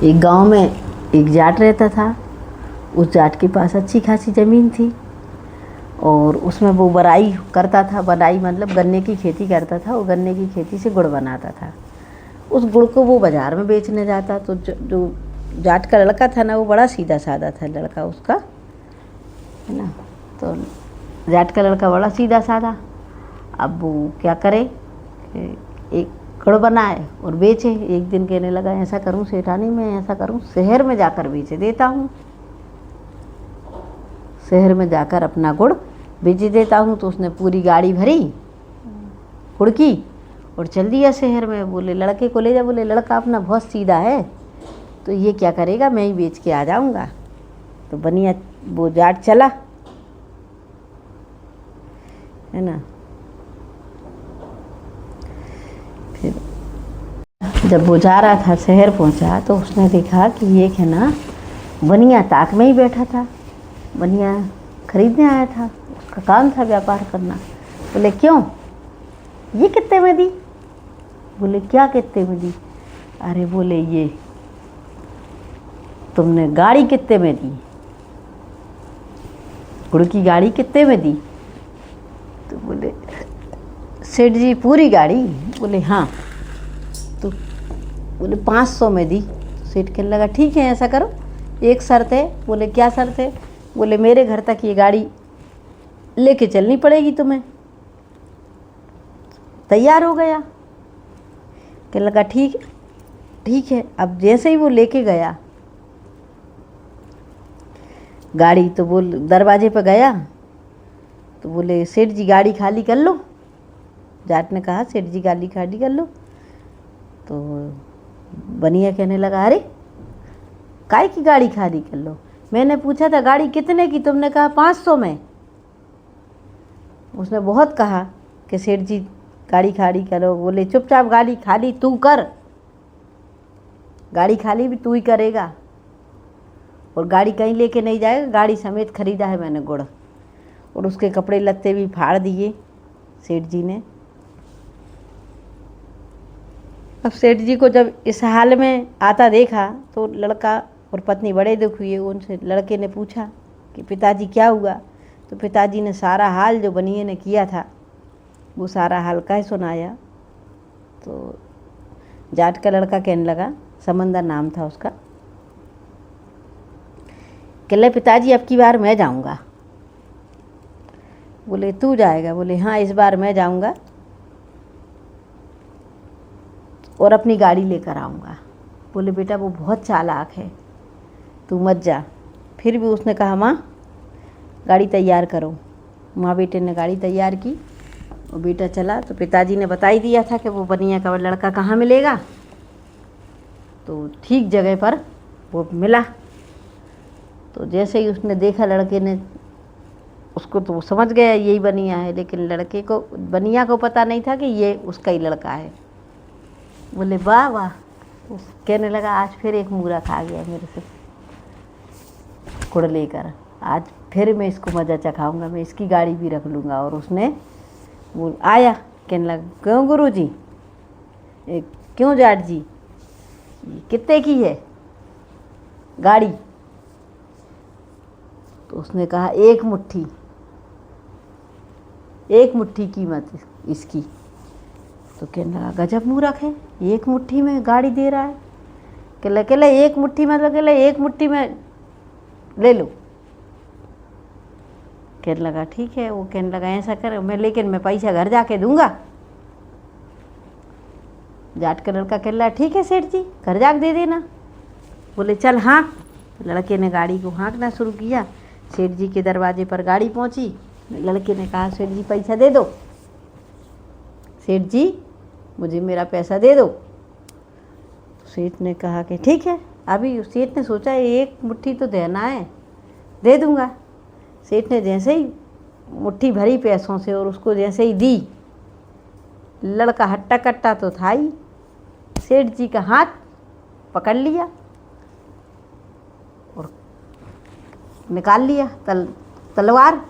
एक गांव में एक जाट रहता था। उस जाट के पास अच्छी खासी ज़मीन थी और उसमें वो बराई करता था। बराई मतलब गन्ने की खेती करता था और गन्ने की खेती से गुड़ बनाता था। उस गुड़ को वो बाज़ार में बेचने जाता। तो जो जाट का लड़का था ना, वो बड़ा सीधा साधा था लड़का उसका, है ना। तो जाट का लड़का बड़ा सीधा साधा। अब वो क्या करे कि एक गुड़ बनाए और बेचे। एक दिन कहने लगा, ऐसा करूं सेठानी, मैं ऐसा करूं शहर में जाकर बेच देता हूं, शहर में जाकर अपना गुड़ बेच देता हूं। तो उसने पूरी गाड़ी भरी गुड़ की और चल दिया शहर में। बोले लड़के को ले जा। बोले लड़का अपना बहुत सीधा है, तो ये क्या करेगा, मैं ही बेच के आ जाऊंगा। तो बनिया वो जाट चला, है ना। फिर जब वो जा रहा था, शहर पहुंचा, तो उसने देखा कि ये है ना बनिया ताक में ही बैठा था। बनिया खरीदने आया था, उसका काम था व्यापार करना। बोले क्यों, ये कितने में दी? बोले क्या कितने में दी? अरे बोले ये तुमने गाड़ी कितने में दी, गुड़ की गाड़ी कितने में दी? तो बोले सेठ जी पूरी गाड़ी? बोले हाँ। तो बोले 500 में दी। तो सेठ कहने लगा ठीक है, ऐसा करो, एक शर्त है। बोले क्या शर्त है? बोले मेरे घर तक ये गाड़ी लेके चलनी पड़ेगी तुम्हें। तैयार हो गया, कहने लगा ठीक है। अब जैसे ही वो लेके गया गाड़ी, तो बोल दरवाजे पर गया तो बोले सेठ जी गाड़ी खाली कर लो। जाट ने कहा सेठ जी गाड़ी खाली कर लो। तो बनिया कहने लगा अरे काय की गाड़ी खाली कर लो, मैंने पूछा था गाड़ी कितने की, तुमने कहा 500 में। उसने बहुत कहा कि सेठ जी गाड़ी खाली करो। बोले चुपचाप गाड़ी खाली तू कर, गाड़ी खाली भी तू ही करेगा और गाड़ी कहीं लेके नहीं जाएगा, गाड़ी समेत खरीदा है मैंने गुड़। और उसके कपड़े लत्ते भी फाड़ दिए सेठ जी ने। अब सेठ जी को जब इस हाल में आता देखा तो लड़का और पत्नी बड़े दुख हुए। उनसे लड़के ने पूछा कि पिताजी क्या हुआ? तो पिताजी ने सारा हाल जो बनिए ने किया था वो सारा हाल कह सुनाया। तो जाट का लड़का कहने लगा, समंदर नाम था उसका, कि ले पिताजी अब की बार मैं जाऊंगा। बोले तू जाएगा? बोले हाँ इस बार मैं जाऊंगा और अपनी गाड़ी लेकर आऊँगा। बोले बेटा वो बहुत चालाक है, तू मत जा। फिर भी उसने कहा माँ गाड़ी तैयार करो। माँ बेटे ने गाड़ी तैयार की और बेटा चला। तो पिताजी ने बता ही दिया था कि वो बनिया का लड़का कहाँ मिलेगा। तो ठीक जगह पर वो मिला। तो जैसे ही उसने देखा लड़के ने, उसको तो वो समझ गया यही बनिया है, लेकिन लड़के को, बनिया को पता नहीं था कि ये उसका ही लड़का है। बोले वाह वाह, कहने लगा आज फिर एक मूरा खा गया मेरे से गुड़ लेकर, आज फिर मैं इसको मज़ा चखाऊंगा, मैं इसकी गाड़ी भी रख लूँगा। और उसने वो आया, कहने लगा क्यों गुरुजी, क्यों जाट जी, कितने की है गाड़ी? तो उसने कहा एक मुट्ठी कीमत इसकी। तो कहने लगा गजब मूर्ख है, एक मुट्ठी में गाड़ी दे रहा है। कहला एक मुट्ठी मतलब कहला एक मुट्ठी में ले लो। कहने लगा ठीक है। वो कहने लगा ऐसा कर मैं, लेकिन मैं पैसा घर जाके दूंगा। जाट का लड़का कहने लगा ठीक है सेठ जी, घर जाके दे देना। बोले चल हाँक। लड़के ने गाड़ी को हाँकना शुरू किया। सेठ जी के दरवाजे पर गाड़ी पहुंची। लड़के ने कहा सेठ जी पैसा दे दो, सेठ जी मुझे मेरा पैसा दे दो। सेठ ने कहा कि ठीक है। अभी सेठ ने सोचा एक मुट्ठी तो देना है, दे दूंगा। सेठ ने जैसे ही मुट्ठी भरी पैसों से और उसको जैसे ही दी, लड़का हट्टा कट्टा तो था ही, सेठ जी का हाथ पकड़ लिया और निकाल लिया तलवार।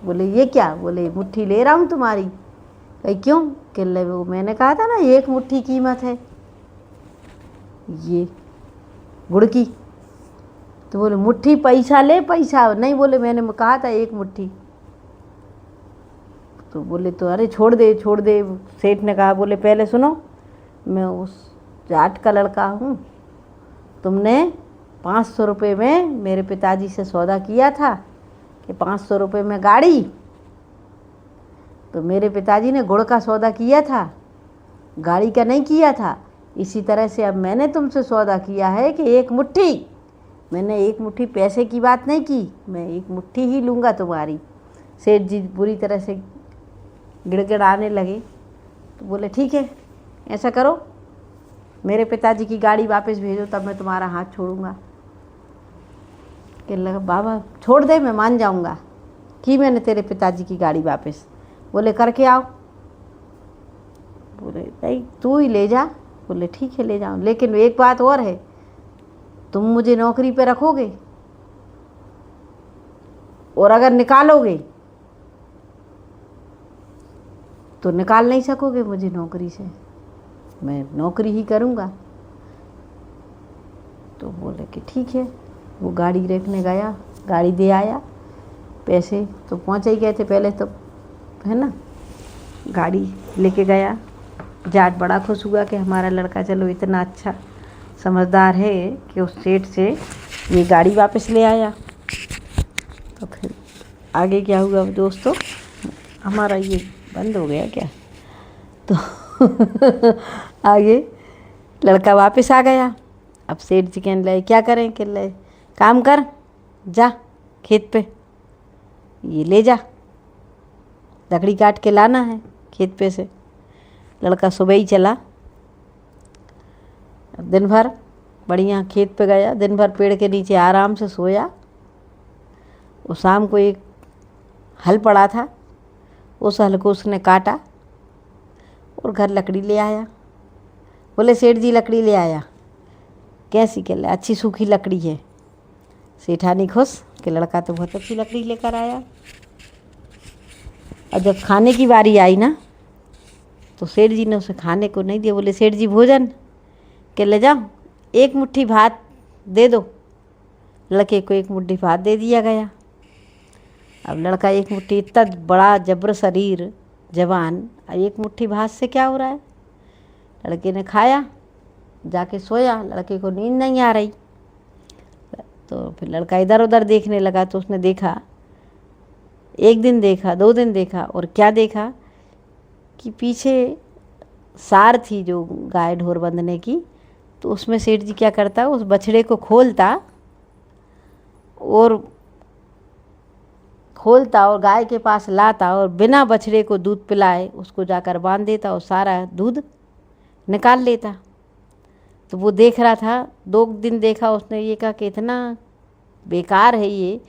बोले ये क्या? बोले मुट्ठी ले रहा हूँ तुम्हारी। कही क्यों? कहले वो मैंने कहा था ना एक मुट्ठी कीमत है। ये गुड़ की। तो बोले मुट्ठी पैसा ले, पैसा नहीं। बोले मैंने कहा था 1 मुट्ठी। तो बोले तो अरे छोड़ दे छोड़ दे। सेठ ने कहा बोले पहले सुनो, मैं उस जाट का लड़का हूँ, तुमने 500 रुपये में मेरे पिताजी से सौदा किया था कि 500 रुपये में गाड़ी, तो मेरे पिताजी ने गुड़ का सौदा किया था, गाड़ी का नहीं किया था। इसी तरह से अब मैंने तुमसे सौदा किया है कि 1 मुट्ठी, मैंने 1 मुट्ठी पैसे की बात नहीं की, मैं 1 मुट्ठी ही लूँगा तुम्हारी। सेठ जी बुरी तरह से गिड़गिड़ाने लगे। तो बोले ठीक है, ऐसा करो, मेरे पिताजी की गाड़ी वापस भेजो, तब मैं तुम्हारा हाथ छोड़ूंगा। कहने लगा बाबा छोड़ दे, मैं मान जाऊंगा कि मैंने तेरे पिताजी की गाड़ी वापस। बोले करके आओ। बोले नहीं तू ही ले जा। बोले ठीक है ले जाऊँ, लेकिन एक बात और है, तुम मुझे नौकरी पे रखोगे और अगर निकालोगे तो निकाल नहीं सकोगे मुझे नौकरी से, मैं नौकरी ही करूँगा। तो बोले कि ठीक है। वो गाड़ी रखने गया, गाड़ी दे आया, पैसे तो पहुँच ही गए थे पहले तो, है ना। गाड़ी लेके गया, जाट बड़ा खुश हुआ कि हमारा लड़का चलो इतना अच्छा समझदार है कि उस सेठ से ये गाड़ी वापस ले आया। तो फिर आगे क्या हुआ दोस्तों, हमारा ये बंद हो गया क्या, तो आगे लड़का वापस आ गया। अब सेठ जी कहने लगे क्या करें, कहने लगे काम कर, जा खेत पे ये ले जा, लकड़ी काट के लाना है खेत पे से। लड़का सुबह ही चला, दिन भर बढ़िया खेत पे गया, दिन भर पेड़ के नीचे आराम से सोया। और शाम को एक हल पड़ा था, उस हल को उसने काटा और घर लकड़ी ले आया। बोले सेठ जी लकड़ी ले आया, कैसी, कह ले अच्छी सूखी लकड़ी है। सेठानी खुश कि लड़का तो बहुत अच्छी लकड़ी लेकर आया। और जब खाने की बारी आई ना, तो सेठ जी ने उसे खाने को नहीं दिया। बोले सेठ जी भोजन, के ले जाओ 1 मुट्ठी भात दे दो। लड़के को 1 मुट्ठी भात दे दिया गया। अब लड़का 1 मुट्ठी, इतना बड़ा जबर शरीर जवान, 1 मुट्ठी भात से क्या हो रहा है। लड़के ने खाया, जाके सोया, लड़के को नींद नहीं आ रही। तो फिर लड़का इधर उधर देखने लगा, तो उसने देखा, 1 दिन देखा, 2 दिन देखा, और क्या देखा कि पीछे सार थी जो गाय ढोर बंधने की। तो उसमें सेठ जी क्या करता, उस बछड़े को खोलता और गाय के पास लाता और बिना बछड़े को दूध पिलाए उसको जाकर बांध देता और सारा दूध निकाल लेता। तो वो देख रहा था, 2 दिन देखा, उसने ये कहा कि इतना बेकार है ये,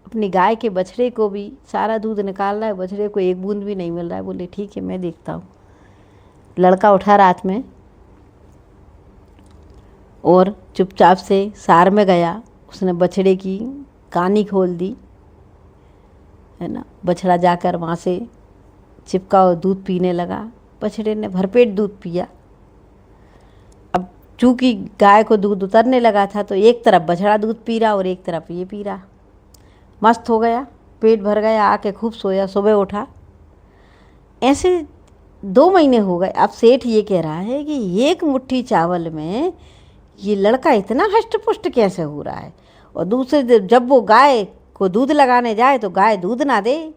अपनी गाय के बछड़े को भी सारा दूध निकाल रहा है, बछड़े को 1 बूंद भी नहीं मिल रहा है। बोले ठीक है मैं देखता हूँ। लड़का उठा रात में और चुपचाप से सार में गया, उसने बछड़े की कानी खोल दी, है ना। बछड़ा जाकर वहाँ से चिपका और दूध पीने लगा। बछड़े ने भरपेट दूध पिया। अब चूँकि गाय को दूध उतरने लगा था, तो एक तरफ बछड़ा दूध पी रहा और एक तरफ ये पी रहा। मस्त हो गया, पेट भर गया, आके खूब सोया। सुबह उठा, ऐसे 2 महीने हो गए। अब सेठ ये कह रहा है कि 1 मुट्ठी चावल में ये लड़का इतना हष्ट पुष्ट कैसे हो रहा है। और दूसरे दिन जब वो गाय को दूध लगाने जाए तो गाय दूध ना दे,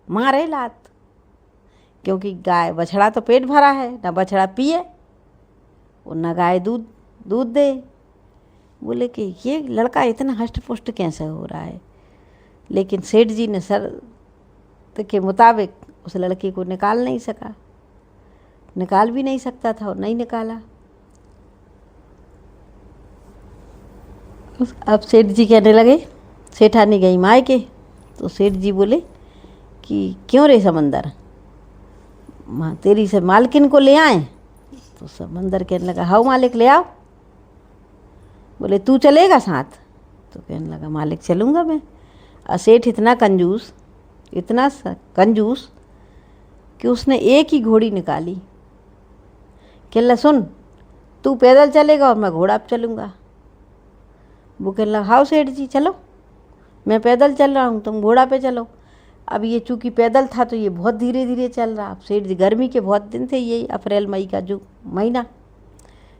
मारे लात, क्योंकि गाय बछड़ा तो पेट भरा है, ना बछड़ा पिए और ना गाय दूध दे। बोले कि ये लड़का इतना हष्ट पुष्ट कैसे हो रहा है। लेकिन सेठ जी ने शर्त के मुताबिक उस लड़के को निकाल नहीं सका, निकाल भी नहीं सकता था और नहीं निकाला। अब सेठ जी कहने लगे, सेठानी गई मायके, तो सेठ जी बोले कि क्यों रे समंदर, तेरी से मालकिन को ले आए। तो समंदर कहने लगा हाँ मालिक ले आओ। बोले तू चलेगा साथ, तो कहने लगा मालिक चलूँगा मैं। और सेठ इतना कंजूस कि उसने एक ही घोड़ी निकाली। कहला सुन, तू पैदल चलेगा और मैं घोड़ा पे चलूँगा। वो कहने लगा हाओ सेठ जी चलो, मैं पैदल चल रहा हूँ, तुम घोड़ा पे चलो। अब ये चूँकि पैदल था तो ये बहुत धीरे धीरे चल रहा। अब सेठ जी, गर्मी के बहुत दिन थे, यही अप्रैल मई का जो महीना,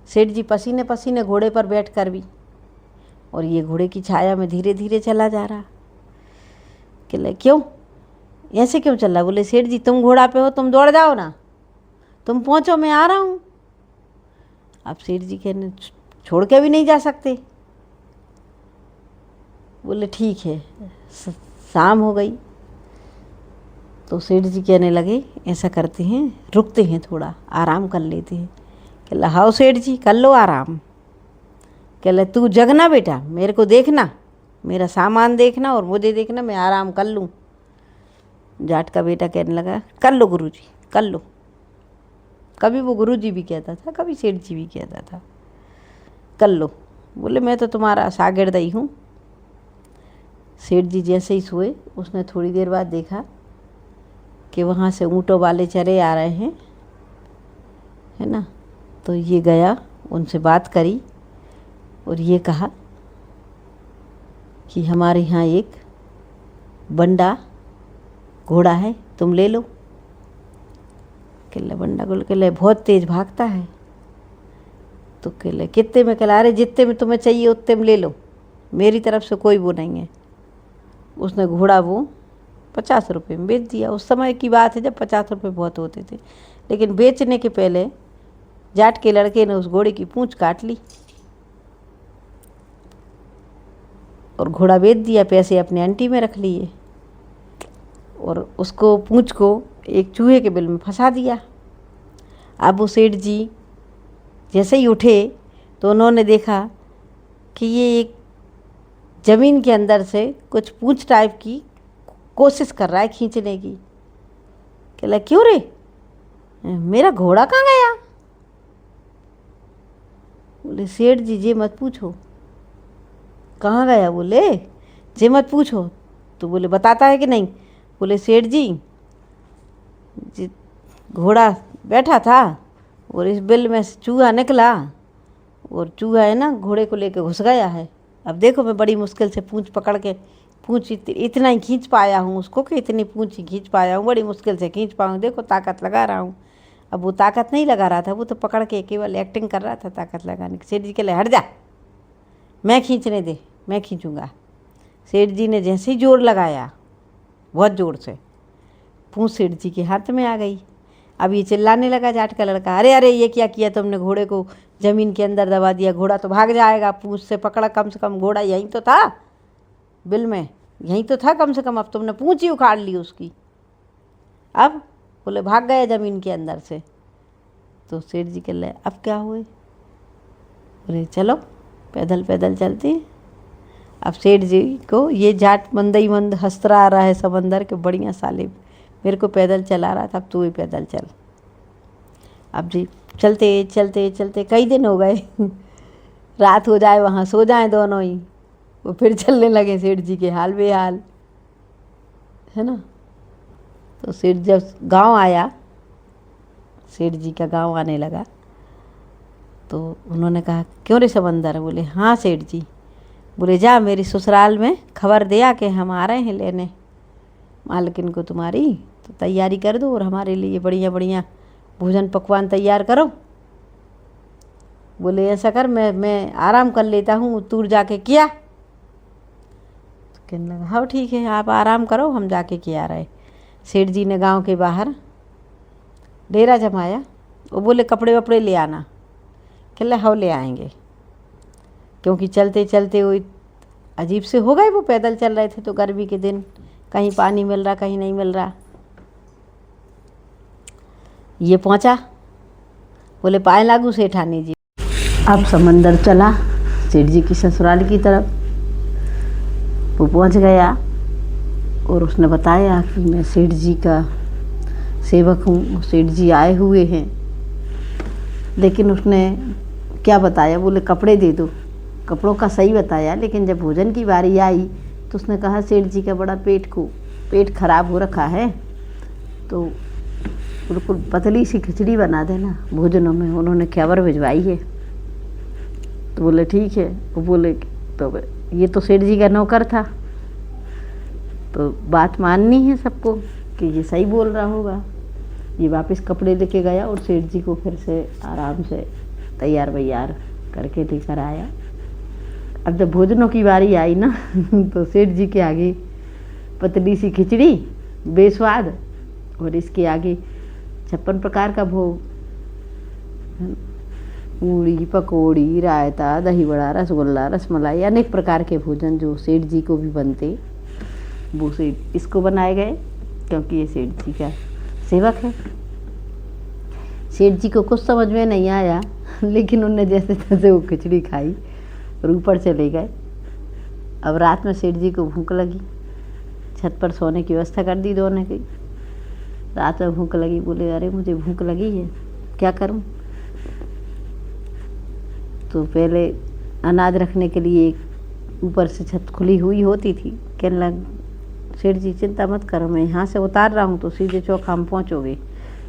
सेठ जी पसीने पसीने घोड़े पर बैठ कर भी, और ये घोड़े की छाया में धीरे धीरे चला जा रहा। कहले क्यों ऐसे क्यों चल रहा? बोले सेठ जी तुम घोड़ा पे हो, तुम दौड़ जाओ ना, तुम पहुँचो, मैं आ रहा हूँ। अब सेठ जी कहने छोड़ के भी नहीं जा सकते। बोले ठीक है। शाम हो गई तो सेठ जी कहने लगे ऐसा करते हैं, रुकते हैं, थोड़ा आराम कर लेते हैं। कहला हाओ सेठ जी कर लो आराम। कहला तू जगना बेटा, मेरे को देखना, मेरा सामान देखना और मुझे देखना, मैं आराम कर लूँ। जाट का बेटा कहने लगा कर लो गुरुजी कर लो। कभी वो गुरुजी भी कहता था, कभी सेठ जी भी कहता था कर लो। बोले मैं तो तुम्हारा शागिर्द ही हूँ। सेठ जी जैसे ही सोए, उसने थोड़ी देर बाद देखा कि वहाँ से ऊँटों वाले चरे आ रहे हैं, है ना। तो ये गया, उनसे बात करी और ये कहा कि हमारे यहाँ एक बंडा घोड़ा है, तुम ले लो। कहले बंडा को कहले बहुत तेज़ भागता है। तो कहले कितने में? कहला अरे जितने में तुम्हें चाहिए उतने में ले लो, मेरी तरफ से कोई वो नहीं है। उसने घोड़ा वो 50 रुपये में बेच दिया। उस समय की बात है जब 50 रुपये बहुत होते थे, लेकिन बेचने के पहले जाट के लड़के ने उस घोड़े की पूँछ काट ली और घोड़ा बेच दिया, पैसे अपने अंटी में रख लिए और उसको पूँछ को एक चूहे के बिल में फंसा दिया। अब वो सेठ जी जैसे ही उठे तो उन्होंने देखा कि ये एक ज़मीन के अंदर से कुछ पूँछ टाइप की कोशिश कर रहा है खींचने की। कहला क्यों रे, मेरा घोड़ा कहाँ गया? बोले सेठ जी ये मत पूछो। कहाँ गया? बोले ये मत पूछो। तो बोले बताता है कि नहीं? बोले सेठ जी घोड़ा बैठा था और इस बिल में से चूहा निकला और चूहा है ना घोड़े को लेके घुस गया है। अब देखो मैं बड़ी मुश्किल से पूँछ पकड़ के, पूँछ इतना ही खींच पाया हूँ उसको कि इतनी पूँछ ही खींच पाया हूँ, बड़ी मुश्किल से खींच पाऊँ, देखो ताकत लगा रहा हूँ। अब वो ताकत नहीं लगा रहा था, वो तो पकड़ के केवल एक्टिंग कर रहा था ताकत लगाने की। सेठ जी के लिए हट जा, मैं खींचने दे, मैं खींचूँगा। सेठ जी ने जैसे ही जोर लगाया, बहुत ज़ोर से, पूँछ सेठ जी के हाथ में आ गई। अब ये चिल्लाने लगा जाट का लड़का, अरे अरे ये क्या किया तुमने, घोड़े को ज़मीन के अंदर दबा दिया, घोड़ा तो भाग जाएगा, पूँछ से पकड़ा, कम से कम घोड़ा यहीं तो था, बिल में यहीं तो था कम से कम, अब तुमने पूँछ ही उखाड़ ली उसकी। अब बोले भाग गया ज़मीन के अंदर से। तो सेठ जी कह रहे अब क्या हुए? बोले चलो पैदल पैदल चलते हैं। अब सेठ जी को ये जाट मंदई मंद हंसता आ रहा है समंदर के, बढ़िया साले मेरे को पैदल चला रहा था, अब तू ही पैदल चल। अब जी चलते चलते चलते कई दिन हो गए रात हो जाए, वहाँ सो जाएं दोनों ही, वो फिर चलने लगे सेठ जी के हाल बेहाल, है ना। तो सेठ जब गांव आया, सेठ जी का गांव आने लगा, तो उन्होंने कहा क्यों रे समंदर? बोले हाँ सेठ जी। बोले जा मेरी ससुराल में खबर दिया कि हम आ रहे हैं लेने मालकिन को तुम्हारी, तो तैयारी कर दो और हमारे लिए बढ़िया बढ़िया भोजन पकवान तैयार करो। बोले ऐसा कर, मैं आराम कर लेता हूँ, तू जाके किया। तो कहने लगा हाँ ठीक है, आप आराम करो, हम जाके किया रहे। सेठ जी ने गांव के बाहर डेरा जमाया। वो बोले कपड़े वपड़े ले आना। कहले हाँ ले आएंगे, क्योंकि चलते चलते वो अजीब से हो गए, वो पैदल चल रहे थे तो गर्मी के दिन, कहीं पानी मिल रहा कहीं नहीं मिल रहा। ये पहुंचा, बोले पाए लागू सेठानी जी। अब समंदर चला सेठ जी की ससुराल की तरफ। वो पहुंच गया और उसने बताया कि मैं सेठ जी का सेवक हूँ, सेठ जी आए हुए हैं। लेकिन उसने क्या बताया? बोले कपड़े दे दो। कपड़ों का सही बताया, लेकिन जब भोजन की बारी आई तो उसने कहा सेठ जी का बड़ा पेट खराब हो रखा है, तो बिल्कुल पतली सी खिचड़ी बना देना भोजनों में। उन्होंने खबर भिजवाई है। तो बोले ठीक है। वो बोले तो ये तो सेठ जी का नौकर था, तो बात माननी है सबको कि ये सही बोल रहा होगा। ये वापस कपड़े लेके गया और सेठ जी को फिर से आराम से तैयार वैयार करके लेकर आया। अब जब भोजनों की बारी आई ना तो सेठ जी के आगे पतली सी खिचड़ी बेस्वाद और इसके आगे 56 प्रकार का भोग, पूड़ी पकौड़ी रायता दही बड़ा रसगुल्ला रसमलाई अनेक प्रकार के भोजन जो सेठ जी को भी बनते वो सेठ इसको बनाए गए, क्योंकि ये सेठ जी का सेवक है। सेठ जी को कुछ समझ में नहीं आया, लेकिन उनने जैसे तैसे वो खिचड़ी खाई और ऊपर चले गए। अब रात में सेठ जी को भूख लगी, छत पर सोने की व्यवस्था कर दी दोनों की। रात में भूख लगी, बोले अरे मुझे भूख लगी है, क्या करूं? तो पहले अनाज रखने के लिए ऊपर से छत खुली हुई होती थी। कहने लग सेठ जी चिंता मत करो, मैं यहाँ से उतार रहा हूँ तो सीधे चौका में पहुँचोगे,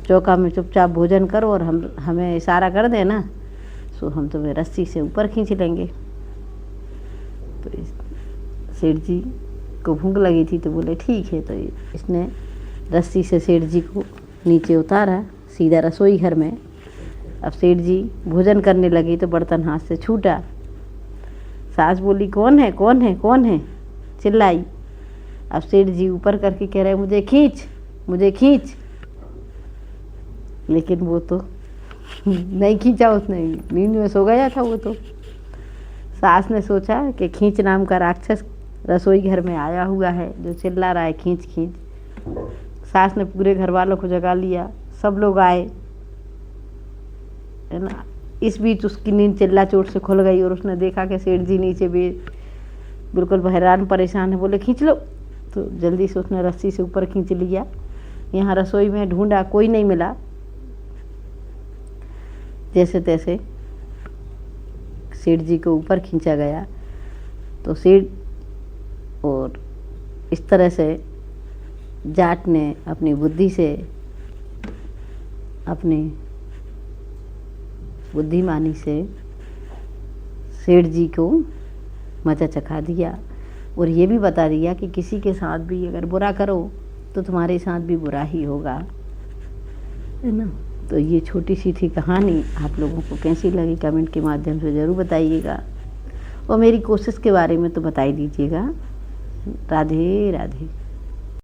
चौका में चुपचाप भोजन करो और हमें इशारा कर देना, सो हम तुम्हें रस्सी से ऊपर खींच लेंगे। तो सेठ जी को भूख लगी थी तो बोले ठीक है। तो इसने रस्सी से सेठ जी को नीचे उतारा सीधा रसोई घर में। अब सेठ जी भोजन करने लगी तो बर्तन हाथ से छूटा। सास बोली कौन है कौन है कौन है, चिल्लाई। अब सेठ जी ऊपर करके कह रहे मुझे खींच मुझे खींच, लेकिन वो तो नहीं खींचा उसने, नींद में सो गया था वो तो। सास ने सोचा कि खींच नाम का राक्षस रसोई घर में आया हुआ है जो चिल्ला रहा है खींच खींच। सास ने पूरे घर वालों को जगा लिया, सब लोग आए, है ना। इस बीच उसकी नींद चिल्ला चोट से खुल गई और उसने देखा कि सेठ जी नीचे बिल्कुल हैरान परेशान है। बोले खींच लो, तो जल्दी से उसने रस्सी से ऊपर खींच लिया। यहाँ रसोई में ढूंढा, कोई नहीं मिला। जैसे तैसे सेठ जी को ऊपर खींचा गया। तो सेठ और इस तरह से जाट ने अपनी बुद्धि से अपनी बुद्धिमानी से सेठ जी को मजा चखा दिया और ये भी बता दिया कि किसी के साथ भी अगर बुरा करो तो तुम्हारे साथ भी बुरा ही होगा, है ना। तो ये छोटी सी थी कहानी, आप लोगों को कैसी लगी कमेंट के माध्यम से ज़रूर बताइएगा और मेरी कोशिश के बारे में तो बता ही दीजिएगा। राधे राधे।